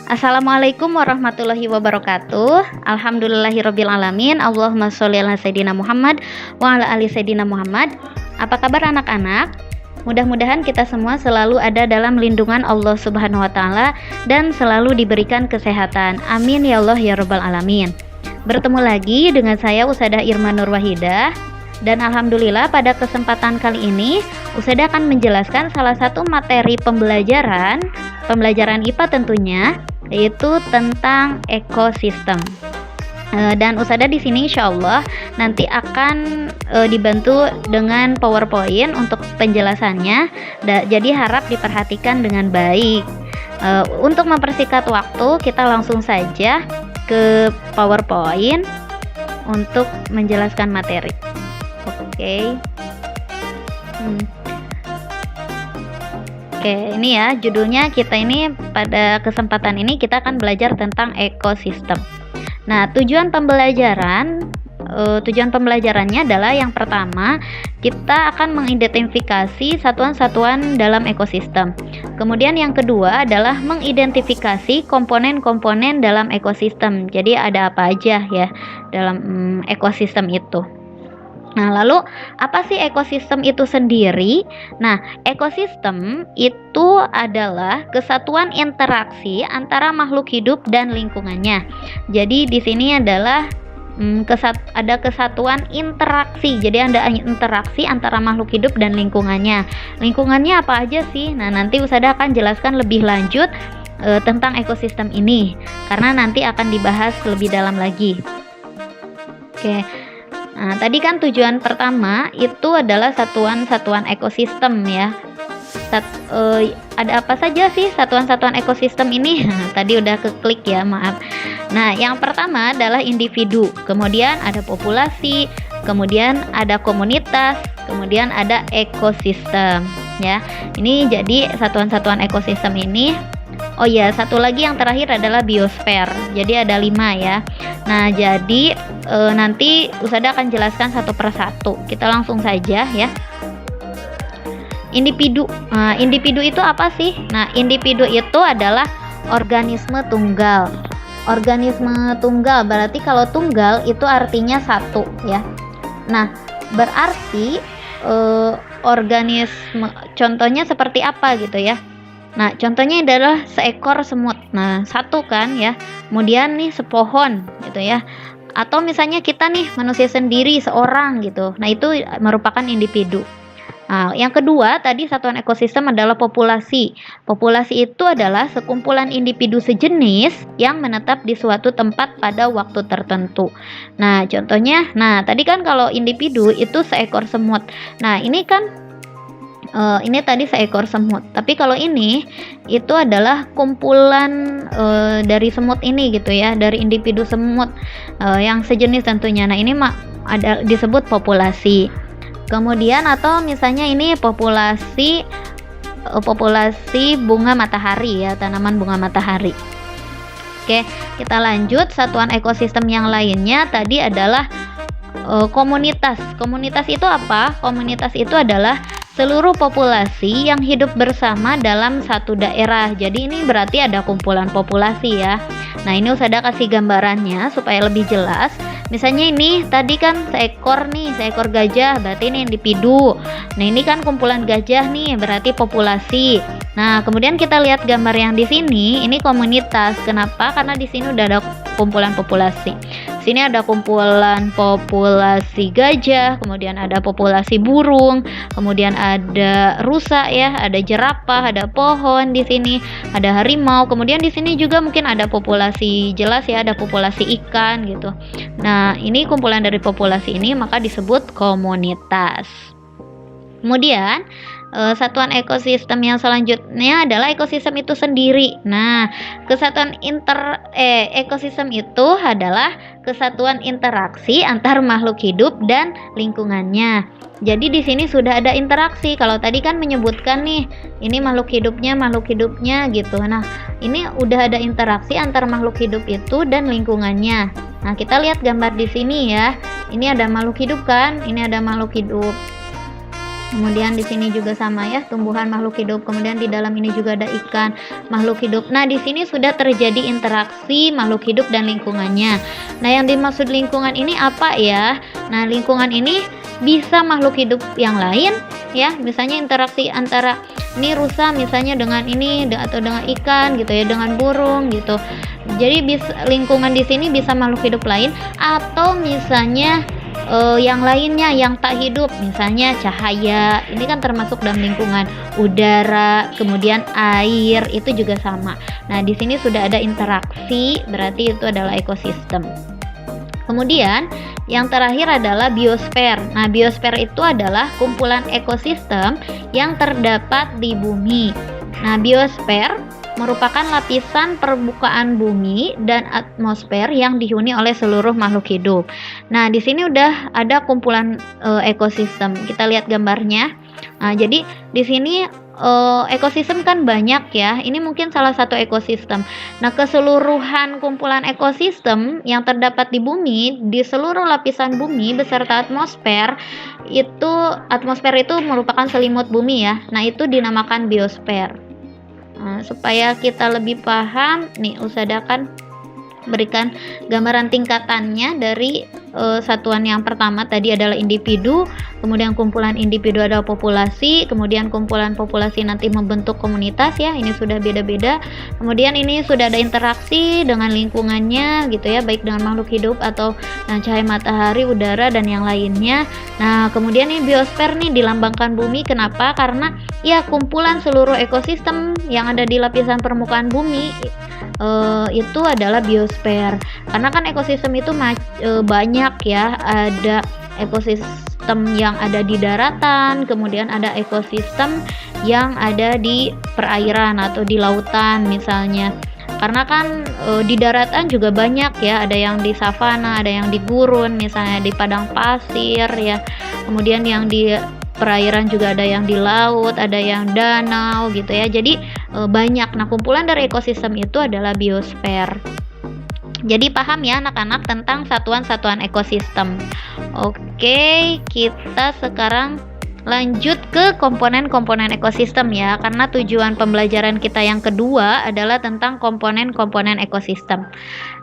Assalamualaikum warahmatullahi wabarakatuh. Alhamdulillahirabbil alamin. Allahumma sholli ala sayidina Muhammad wa ala ali sayidina Muhammad. Apa kabar anak-anak? Mudah-mudahan kita semua selalu ada dalam lindungan Allah Subhanahu wa taala dan selalu diberikan kesehatan. Amin ya Allah ya rabbal alamin. Bertemu lagi dengan saya Ustadzah Irma Nur Wahidah. Dan alhamdulillah pada kesempatan kali ini Ustadzah akan menjelaskan salah satu materi pembelajaran IPA tentunya, yaitu tentang ekosistem. Dan Ustadzah di sini insya Allah nanti akan dibantu dengan PowerPoint untuk penjelasannya. Jadi harap diperhatikan dengan baik. Untuk mempersingkat waktu, kita langsung saja ke PowerPoint untuk menjelaskan materi. Oke, ini ya judulnya kita ini pada kesempatan ini kita akan belajar tentang ekosistem. Nah, tujuan pembelajarannya adalah yang pertama, kita akan mengidentifikasi satuan-satuan dalam ekosistem. Kemudian yang kedua adalah mengidentifikasi komponen-komponen dalam ekosistem. Jadi ada apa aja ya dalam ekosistem itu. Nah, lalu apa sih ekosistem itu sendiri? Nah, ekosistem itu adalah kesatuan interaksi antara makhluk hidup dan lingkungannya. Jadi di sini adalah ada kesatuan interaksi. Jadi ada interaksi antara makhluk hidup dan lingkungannya. Lingkungannya apa aja sih? Nah, nanti Ustadzah akan jelaskan lebih lanjut tentang ekosistem ini karena nanti akan dibahas lebih dalam lagi. Oke. Nah, tadi kan tujuan pertama itu adalah satuan-satuan ekosistem ya. Ada apa saja sih satuan-satuan ekosistem ini? Tadi udah keklik ya, maaf. Nah, yang pertama adalah individu, kemudian ada populasi, kemudian ada komunitas, kemudian ada ekosistem ya. Ini jadi satuan-satuan ekosistem ini. Oh ya, satu lagi yang terakhir adalah biosfer. Jadi ada 5 ya. Nah, jadi nanti Ustadzah akan jelaskan satu persatu. Kita langsung saja ya. Individu. Individu itu apa sih? Nah, individu itu adalah organisme tunggal. Organisme tunggal berarti kalau tunggal itu artinya satu ya. Nah, berarti organisme contohnya seperti apa gitu ya. Nah, contohnya adalah seekor semut. Nah, satu kan ya. Kemudian nih sepohon gitu ya. Atau misalnya kita nih manusia sendiri seorang gitu. Nah, itu merupakan individu. Nah, yang kedua tadi satuan ekosistem adalah populasi. Populasi itu adalah sekumpulan individu sejenis yang menetap di suatu tempat pada waktu tertentu. Nah, contohnya, tadi kan kalau individu itu seekor semut. Nah, ini kan ini tadi seekor semut, tapi kalau ini itu adalah kumpulan dari semut ini gitu ya, dari individu semut yang sejenis tentunya. Nah, ini ada disebut populasi. Kemudian atau misalnya ini populasi bunga matahari ya, tanaman bunga matahari. Oke, kita lanjut. Satuan ekosistem yang lainnya tadi adalah komunitas. Komunitas itu apa? Komunitas itu adalah seluruh populasi yang hidup bersama dalam satu daerah. Jadi ini berarti ada kumpulan populasi ya. Nah, ini Ustadzah kasih gambarannya supaya lebih jelas. Misalnya ini tadi kan seekor gajah, berarti ini individu. Nah, ini kan kumpulan gajah nih, berarti populasi. Nah, kemudian kita lihat gambar yang di sini, ini komunitas. Kenapa? Karena di sini udah ada kumpulan populasi. Sini ada kumpulan populasi gajah, kemudian ada populasi burung, kemudian ada rusa ya, ada jerapah, ada pohon di sini, ada harimau. Kemudian di sini juga mungkin ada populasi jelas ya, ada populasi ikan gitu. Nah, ini kumpulan dari populasi ini maka disebut komunitas. Kemudian satuan ekosistem yang selanjutnya adalah ekosistem itu sendiri. Nah, kesatuan ekosistem itu adalah kesatuan interaksi antar makhluk hidup dan lingkungannya. Jadi di sini sudah ada interaksi. Kalau tadi kan menyebutkan nih, ini makhluk hidupnya gitu. Nah, ini udah ada interaksi antar makhluk hidup itu dan lingkungannya. Nah, kita lihat gambar di sini ya. Ini ada makhluk hidup kan? Ini ada makhluk hidup. Kemudian di sini juga sama ya, tumbuhan makhluk hidup. Kemudian di dalam ini juga ada ikan, makhluk hidup. Nah, di sini sudah terjadi interaksi makhluk hidup dan lingkungannya. Nah, yang dimaksud lingkungan ini apa ya? Nah, lingkungan ini bisa makhluk hidup yang lain ya, misalnya interaksi antara ini rusa misalnya dengan ini atau dengan ikan gitu ya, dengan burung gitu. Jadi lingkungan di sini bisa makhluk hidup lain atau misalnya yang lainnya yang tak hidup, misalnya cahaya, ini kan termasuk dalam lingkungan, udara, kemudian air, itu juga sama. Nah, di sini sudah ada interaksi, berarti itu adalah ekosistem. Kemudian yang terakhir adalah biosfer. Nah, biosfer itu adalah kumpulan ekosistem yang terdapat di bumi. Nah, biosfer merupakan lapisan permukaan bumi dan atmosfer yang dihuni oleh seluruh makhluk hidup. Nah, di sini udah ada kumpulan ekosistem. Kita lihat gambarnya. Nah, jadi di sini ekosistem kan banyak ya. Ini mungkin salah satu ekosistem. Nah, keseluruhan kumpulan ekosistem yang terdapat di bumi, di seluruh lapisan bumi beserta atmosfer itu merupakan selimut bumi ya. Nah, itu dinamakan biosfer. Nah, supaya kita lebih paham, nih Usada kan berikan gambaran tingkatannya dari satuan yang pertama tadi adalah individu, kemudian kumpulan individu adalah populasi, kemudian kumpulan populasi nanti membentuk komunitas ya, ini sudah beda-beda. Kemudian ini sudah ada interaksi dengan lingkungannya gitu ya, baik dengan makhluk hidup atau cahaya matahari, udara dan yang lainnya. Nah, kemudian ini biosfer nih dilambangkan bumi, kenapa? Karena ya kumpulan seluruh ekosistem yang ada di lapisan permukaan bumi itu adalah biosfer. Karena kan ekosistem itu banyak ya, ada ekosistem yang ada di daratan, kemudian ada ekosistem yang ada di perairan atau di lautan misalnya. Karena kan di daratan juga banyak ya, ada yang di savana, ada yang di gurun, misalnya di padang pasir ya. Kemudian yang di perairan juga ada yang di laut, ada yang danau gitu ya. Jadi banyak. Nah, kumpulan dari ekosistem itu adalah biosfer. Jadi paham ya anak-anak tentang satuan-satuan ekosistem. Oke, kita sekarang lanjut ke komponen-komponen ekosistem ya, karena tujuan pembelajaran kita yang kedua adalah tentang komponen-komponen ekosistem.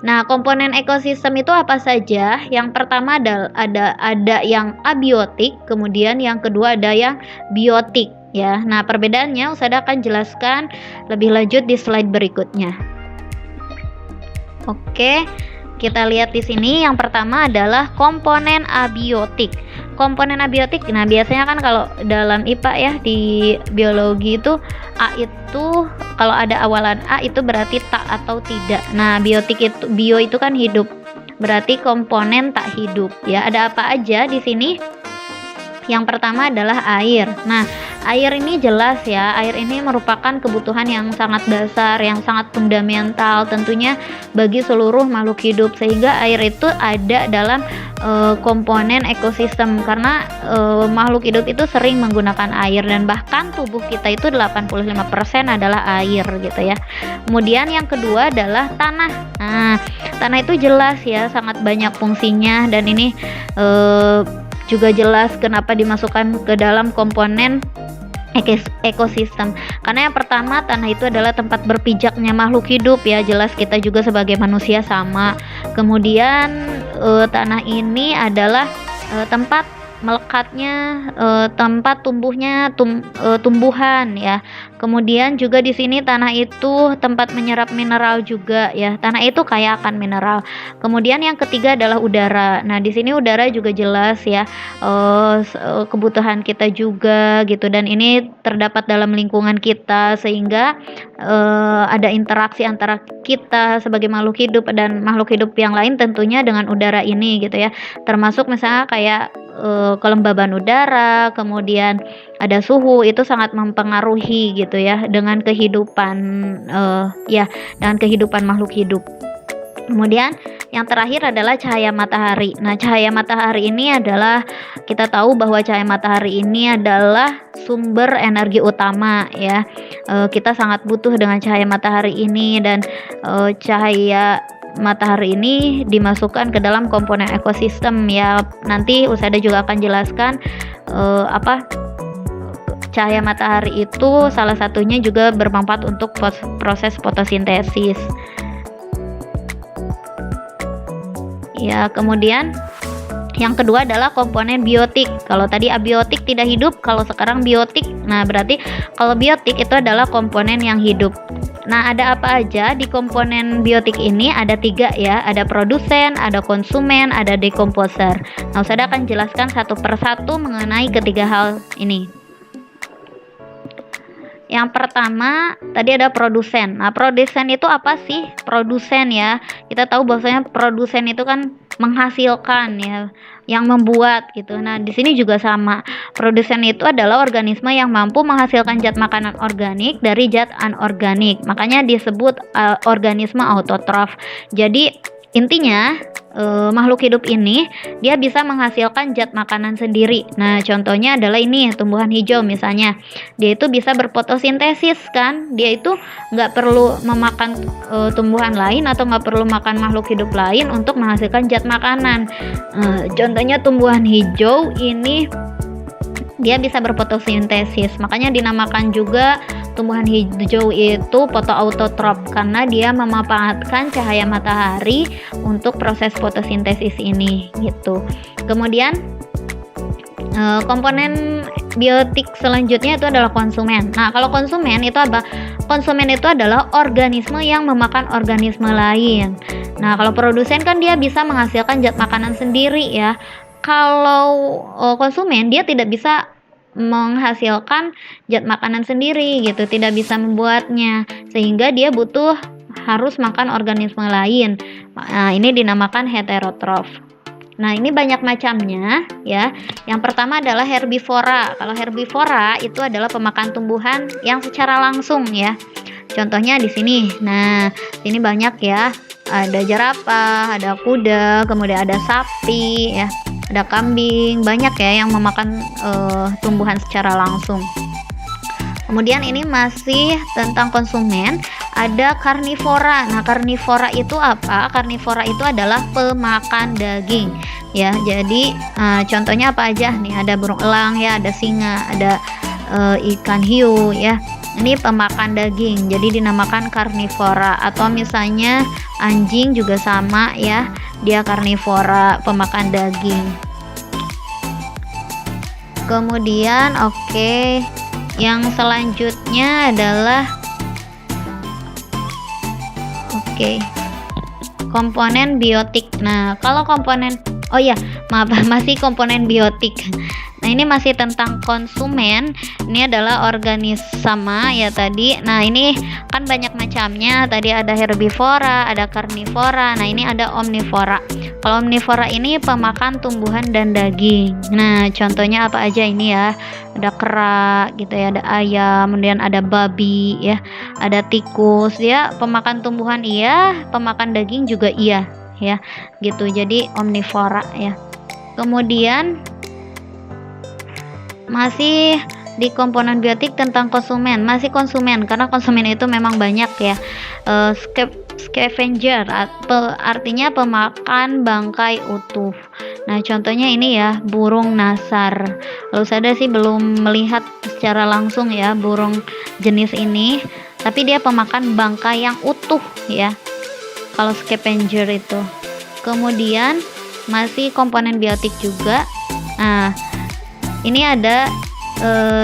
Nah, komponen ekosistem itu apa saja? Yang pertama ada yang abiotik, kemudian yang kedua ada yang biotik ya. Nah, perbedaannya Usada akan jelaskan lebih lanjut di slide berikutnya. Oke, kita lihat di sini yang pertama adalah komponen abiotik. Komponen abiotik, nah biasanya kan kalau dalam IPA ya di biologi itu A itu kalau ada awalan A itu berarti tak atau tidak. Nah, biotik itu, bio itu kan hidup, berarti komponen tak hidup ya. Ada apa aja di sini? Yang pertama adalah air. Nah, air ini jelas ya, air ini merupakan kebutuhan yang sangat dasar, yang sangat fundamental tentunya bagi seluruh makhluk hidup, sehingga air itu ada dalam komponen ekosistem karena makhluk hidup itu sering menggunakan air, dan bahkan tubuh kita itu 85% adalah air gitu ya. Kemudian yang kedua adalah tanah. Nah, tanah itu jelas ya, sangat banyak fungsinya, dan ini juga jelas kenapa dimasukkan ke dalam komponen ekosistem. Karena yang pertama, tanah itu adalah tempat berpijaknya makhluk hidup ya, jelas kita juga sebagai manusia sama. Kemudian tanah ini adalah tempat melekatnya, tempat tumbuhnya tumbuhan ya. Kemudian juga di sini tanah itu tempat menyerap mineral juga ya. Tanah itu kaya akan mineral. Kemudian yang ketiga adalah udara. Nah, di sini udara juga jelas ya, kebutuhan kita juga gitu, dan ini terdapat dalam lingkungan kita sehingga ada interaksi antara kita sebagai makhluk hidup dan makhluk hidup yang lain tentunya dengan udara ini gitu ya. Termasuk misalnya kayak kelembaban udara, kemudian ada suhu, itu sangat mempengaruhi gitu ya dengan kehidupan dengan kehidupan makhluk hidup. Kemudian yang terakhir adalah cahaya matahari. Nah, cahaya matahari ini adalah, kita tahu bahwa cahaya matahari ini adalah sumber energi utama ya. Kita sangat butuh dengan cahaya matahari ini, dan cahaya matahari ini dimasukkan ke dalam komponen ekosistem ya. Nanti Usada juga akan jelaskan cahaya matahari itu salah satunya juga bermanfaat untuk proses fotosintesis. Ya, kemudian yang kedua adalah komponen biotik. Kalau tadi abiotik tidak hidup, kalau sekarang biotik. Nah, berarti kalau biotik itu adalah komponen yang hidup. Nah, ada apa aja di komponen biotik ini? Ada 3 ya, ada produsen, ada konsumen, ada dekomposer. Nah, saya akan jelaskan satu persatu mengenai ketiga hal ini. Yang pertama, tadi ada produsen. Nah, produsen itu apa sih? Produsen ya, kita tahu bahwasanya produsen itu kan menghasilkan ya, yang membuat gitu. Nah, di sini juga sama. Produsen itu adalah organisme yang mampu menghasilkan zat makanan organik dari zat anorganik. Makanya disebut organisme autotrof. Jadi intinya makhluk hidup ini dia bisa menghasilkan zat makanan sendiri. Nah, contohnya adalah ini tumbuhan hijau misalnya. Dia itu bisa berfotosintesis kan. Dia itu nggak perlu memakan tumbuhan lain atau nggak perlu makan makhluk hidup lain untuk menghasilkan zat makanan. Contohnya tumbuhan hijau ini dia bisa berfotosintesis. Makanya dinamakan juga tumbuhan hijau itu fotoautotrop karena dia memanfaatkan cahaya matahari untuk proses fotosintesis ini gitu. Kemudian komponen biotik selanjutnya itu adalah konsumen. Nah, kalau konsumen itu apa? Konsumen itu adalah organisme yang memakan organisme lain. Nah, kalau produsen kan dia bisa menghasilkan zat makanan sendiri ya. Kalau konsumen dia tidak bisa menghasilkan zat makanan sendiri gitu, tidak bisa membuatnya, sehingga dia butuh harus makan organisme lain. Nah, ini dinamakan heterotrof. Nah, ini banyak macamnya ya. Yang pertama adalah herbivora. Kalau herbivora itu adalah pemakan tumbuhan yang secara langsung ya. Contohnya di sini. Nah, ini banyak ya. Ada jerapah, ada kuda, kemudian ada sapi ya, ada kambing, banyak ya yang memakan tumbuhan secara langsung. Kemudian ini masih tentang konsumen, ada karnivora. Nah, karnivora itu apa? Karnivora itu adalah pemakan daging ya. Jadi contohnya apa aja nih? Ada burung elang ya, ada singa, ada ikan hiu ya. Ini pemakan daging, jadi dinamakan karnivora. Atau misalnya anjing juga sama ya, dia karnivora, pemakan daging. Kemudian yang selanjutnya adalah komponen biotik. Nah, kalau komponen masih komponen biotik. Nah, ini masih tentang konsumen. Ini adalah organisme ya tadi. Nah, ini kan banyak macamnya. Tadi ada herbivora, ada karnivora. Nah, ini ada omnivora. Kalau omnivora ini pemakan tumbuhan dan daging. Nah, contohnya apa aja ini ya? Ada kera gitu ya, ada ayam, kemudian ada babi ya, ada tikus ya, pemakan tumbuhan iya, pemakan daging juga iya ya. Gitu. Jadi omnivora ya. Kemudian masih di komponen biotik tentang konsumen, masih konsumen karena konsumen itu memang banyak ya. Scavenger artinya pemakan bangkai utuh. Nah, contohnya ini ya, burung nasar. Lalu saya sih belum melihat secara langsung ya burung jenis ini, tapi dia pemakan bangkai yang utuh ya. Kalau scavenger itu. Kemudian masih komponen biotik juga. Nah, ini ada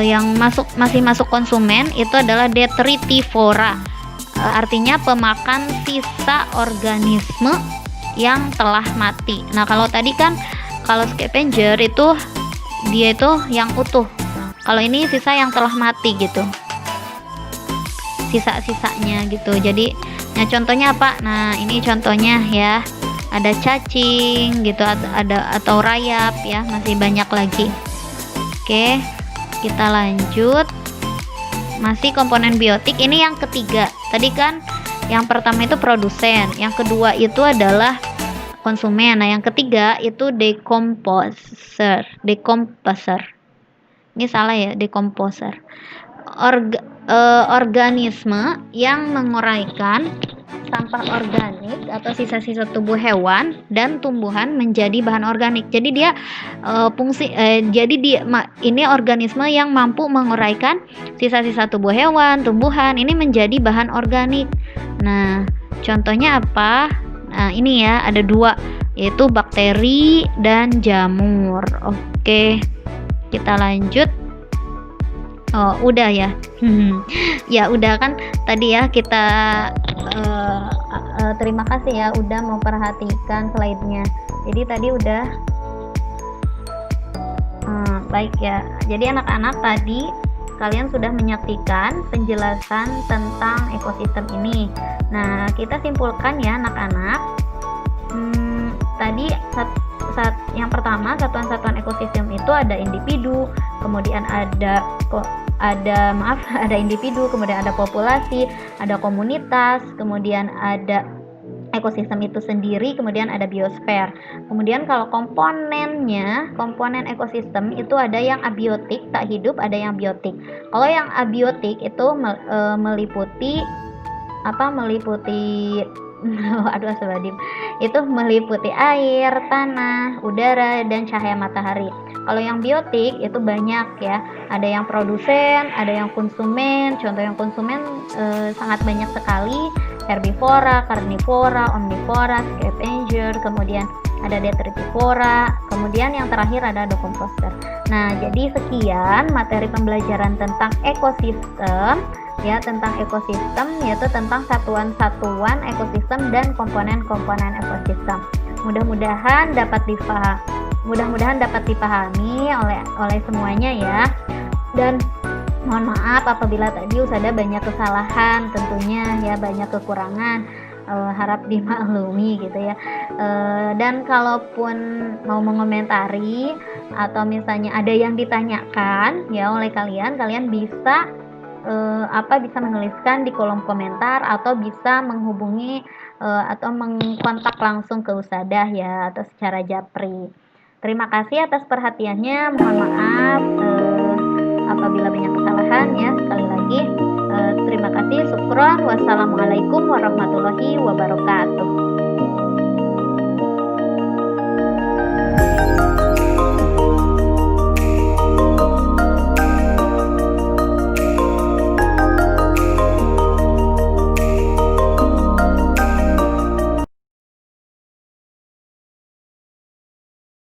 yang masih masuk konsumen itu adalah detritivora. Artinya pemakan sisa organisme yang telah mati. Nah, kalau tadi kan kalau scavenger itu dia itu yang utuh. Kalau ini sisa yang telah mati gitu. Sisa-sisanya gitu. Jadi, nah contohnya apa? Nah, ini contohnya ya. Ada cacing gitu, atau rayap ya, masih banyak lagi. Oke, kita lanjut. Masih komponen biotik, ini yang ketiga. Tadi kan yang pertama itu produsen, yang kedua itu adalah konsumen. Nah, yang ketiga itu decomposer. Ini salah ya, decomposer. Organisme yang menguraikan sampah organik atau sisa-sisa tubuh hewan dan tumbuhan menjadi bahan organik. Jadi dia ini organisme yang mampu menguraikan sisa-sisa tubuh hewan, tumbuhan ini menjadi bahan organik. Nah, contohnya apa? Nah, ini ya ada dua, yaitu bakteri dan jamur. Oke, kita lanjut. Oh, udah ya. Ya udah kan tadi ya kita terima kasih ya udah memperhatikan slide-nya. Jadi tadi udah baik ya. Jadi anak-anak tadi kalian sudah menyaksikan penjelasan tentang ekosistem ini. Nah, kita simpulkan ya anak-anak. Tadi yang pertama, satuan-satuan ekosistem itu ada individu, kemudian ada individu, kemudian ada populasi, ada komunitas, kemudian ada ekosistem itu sendiri, kemudian ada biosfer. Kemudian kalau komponen ekosistem itu ada yang abiotik, tak hidup, ada yang biotik. Kalau yang abiotik itu meliputi itu meliputi air, tanah, udara, dan cahaya matahari. Kalau yang biotik itu banyak ya, ada yang produsen, ada yang konsumen. Contoh yang konsumen sangat banyak sekali, herbivora, karnivora, omnivora, scavenger, kemudian ada detritivora, kemudian yang terakhir ada decomposer. Nah, jadi sekian materi pembelajaran tentang ekosistem ya, tentang ekosistem yaitu tentang satuan-satuan ekosistem dan komponen-komponen ekosistem. Mudah-mudahan dapat dipahami oleh semuanya ya. Dan mohon maaf apabila tadi Usada banyak kesalahan, tentunya ya banyak kekurangan, harap dimaklumi gitu ya. Dan kalaupun mau mengomentari atau misalnya ada yang ditanyakan ya oleh kalian bisa bisa menuliskan di kolom komentar atau bisa menghubungi atau mengkontak langsung ke Usadah ya, atau secara japri. Terima kasih atas perhatiannya. Mohon maaf apabila banyak kesalahan ya. Sekali lagi terima kasih. Syukron. Wassalamualaikum warahmatullahi wabarakatuh.